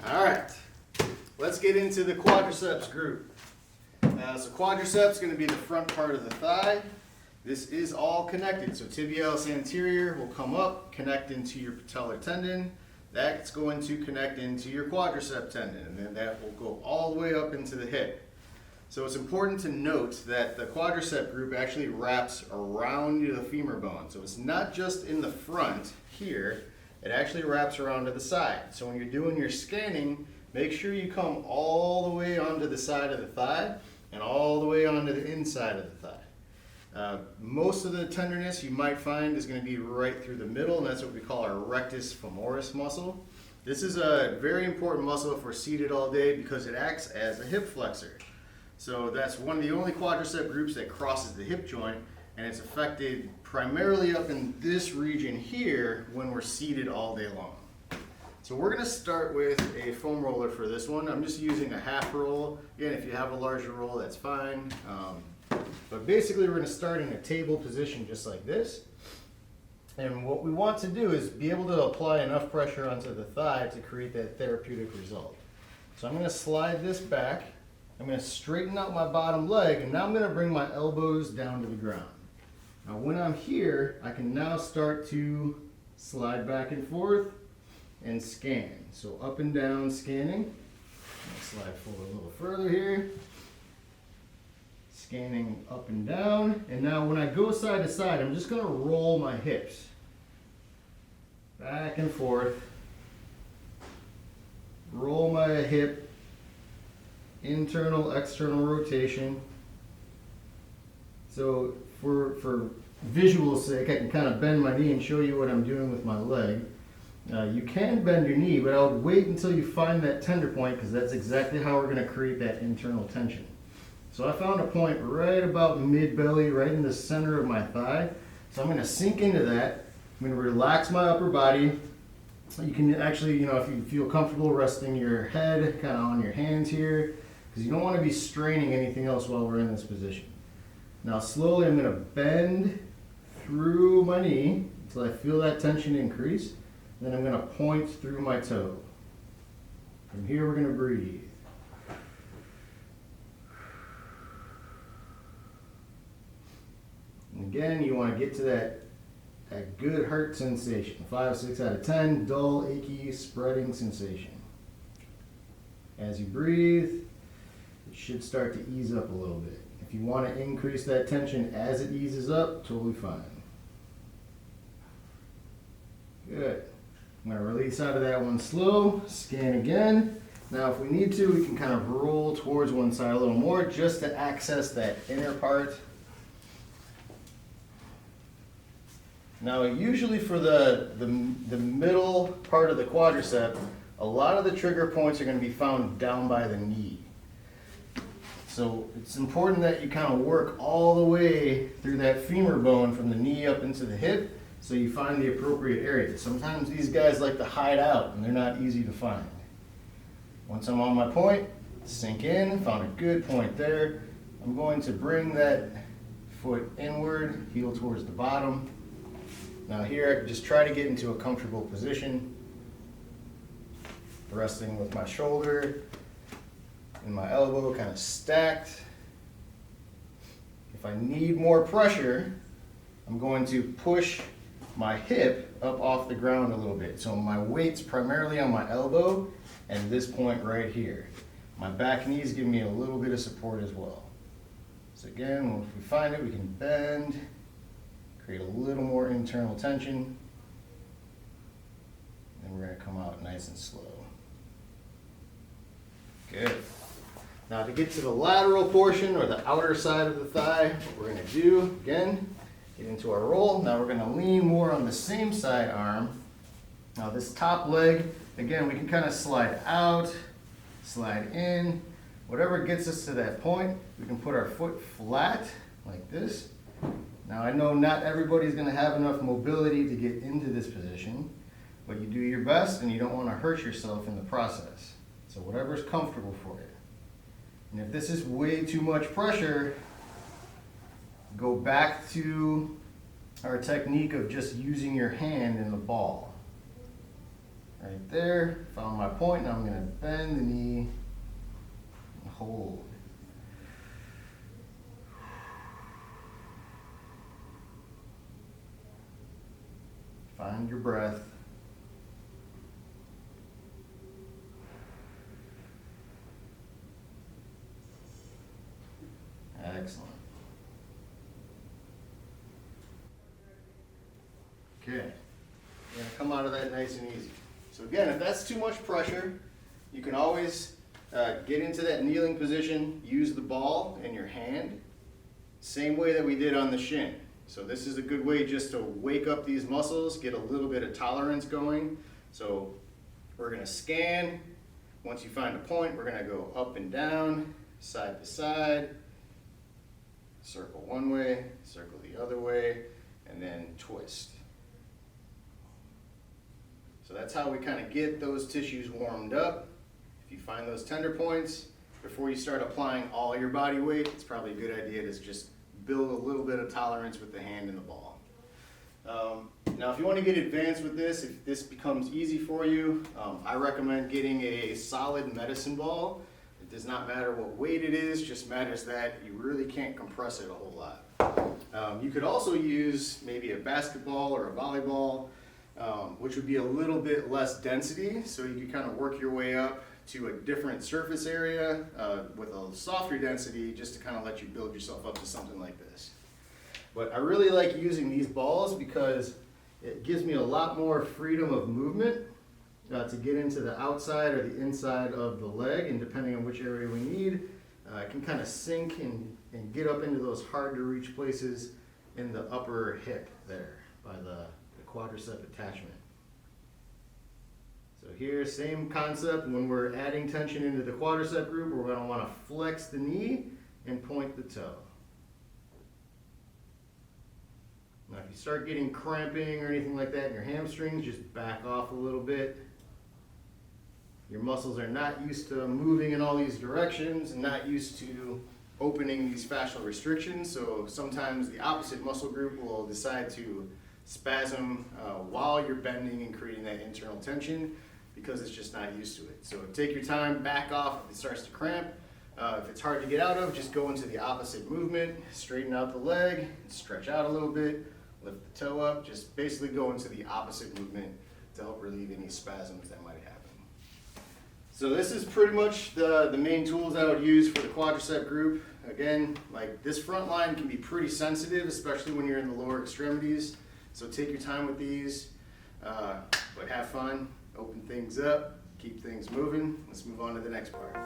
All right, let's get into the quadriceps group. So quadriceps is going to be the front part of the thigh. This is all connected. So tibialis anterior will come up, connect into your patellar tendon. That's going to connect into your quadricep tendon, and then that will go all the way up into the hip. So it's important to note that the quadricep group actually wraps around the femur bone. So it's not just in the front here, it actually wraps around to the side. So when you're doing your scanning, make sure you come all the way onto the side of the thigh and all the way onto the inside of the thigh. Most of the tenderness you might find is going to be right through the middle, and that's what we call our rectus femoris muscle. This is a very important muscle if we're seated all day because it acts as a hip flexor. So that's one of the only quadricep groups that crosses the hip joint, and it's affected primarily up in this region here when we're seated all day long. So we're going to start with a foam roller for this one. I'm just using a half roll. Again, if you have a larger roll, that's fine. But basically we're going to start in a table position just like this. And what we want to do is be able to apply enough pressure onto the thigh to create that therapeutic result. So I'm going to slide this back. I'm going to straighten out my bottom leg, and now I'm going to bring my elbows down to the ground. Now when I'm here, I can now start to slide back and forth and scan. So up and down scanning. Slide forward a little further here. Scanning up and down. And now when I go side to side, I'm just going to roll my hips back and forth. Roll my hip. Internal, external rotation. So for visual sake, I can kind of bend my knee and show you what I'm doing with my leg. You can bend your knee, but I would wait until you find that tender point because that's exactly how we're going to create that internal tension. So I found a point right about mid-belly, right in the center of my thigh. So I'm going to sink into that. I'm going to relax my upper body. You can actually, if you feel comfortable, resting your head kind of on your hands here, because you don't want to be straining anything else while we're in this position. Now slowly I'm going to bend through my knee until I feel that tension increase. Then I'm going to point through my toe. From here we're going to breathe. And again, you want to get to that good hurt sensation. 5, 6 out of 10, dull, achy, spreading sensation. As you breathe, it should start to ease up a little bit. If you want to increase that tension as it eases up, totally fine. Good. I'm going to release out of that one slow, scan again. Now if we need to, we can kind of roll towards one side a little more just to access that inner part. Now usually for the middle part of the quadricep, a lot of the trigger points are going to be found down by the knee. So it's important that you kind of work all the way through that femur bone from the knee up into the hip so you find the appropriate area. Sometimes these guys like to hide out and they're not easy to find. Once I'm on my point, sink in, found a good point there. I'm going to bring that foot inward, heel towards the bottom. Now here, just try to get into a comfortable position, resting with my shoulder and my elbow kind of stacked. If I need more pressure, I'm going to push my hip up off the ground a little bit. So my weight's primarily on my elbow and this point right here. My back knees give me a little bit of support as well. So again, once we find it, we can bend, create a little more internal tension, and we're going to come out nice and slow. Good. Now to get to the lateral portion or the outer side of the thigh, what we're going to do, again, get into our roll. Now we're going to lean more on the same side arm. Now this top leg, again, we can kind of slide out, slide in. Whatever gets us to that point, we can put our foot flat like this. Now I know not everybody's going to have enough mobility to get into this position, but you do your best and you don't want to hurt yourself in the process. So whatever's comfortable for you. And if this is way too much pressure, go back to our technique of just using your hand in the ball. Right there, found my point, now I'm gonna bend the knee and hold. Find your breath. Excellent. Okay, you're gonna come out of that nice and easy. So again, if that's too much pressure, you can always get into that kneeling position, use the ball in your hand, same way that we did on the shin. So this is a good way just to wake up these muscles, get a little bit of tolerance going. So we're gonna scan. Once you find a point, we're gonna go up and down, side to side, circle one way, circle the other way, and then twist. So that's how we kind of get those tissues warmed up. If you find those tender points, before you start applying all your body weight, it's probably a good idea to just build a little bit of tolerance with the hand and the ball. Now if you want to get advanced with this, if this becomes easy for you, I recommend getting a solid medicine ball. It does not matter what weight it is, just matters that you really can't compress it a whole lot. You could also use maybe a basketball or a volleyball, which would be a little bit less density, so you can kind of work your way up to a different surface area with a softer density, just to kind of let you build yourself up to something like this. But I really like using these balls because it gives me a lot more freedom of movement to get into the outside or the inside of the leg, and depending on which area we need, I can kind of sink and get up into those hard to reach places in the upper hip there by the quadricep attachment. So here, same concept. When we're adding tension into the quadricep group, we're going to want to flex the knee and point the toe. Now if you start getting cramping or anything like that in your hamstrings, just back off a little bit. Your muscles are not used to moving in all these directions and not used to opening these fascial restrictions, so sometimes the opposite muscle group will decide to spasm while you're bending and creating that internal tension because it's just not used to it. So take your time, back off if it starts to cramp. If it's hard to get out of, just go into the opposite movement, straighten out the leg, stretch out a little bit, lift the toe up, just basically go into the opposite movement to help relieve any spasms that might happen. So this is pretty much the main tools I would use for the quadricep group. Again, like this front line can be pretty sensitive, especially when you're in the lower extremities. So take your time with these, but have fun, open things up, keep things moving. Let's move on to the next part.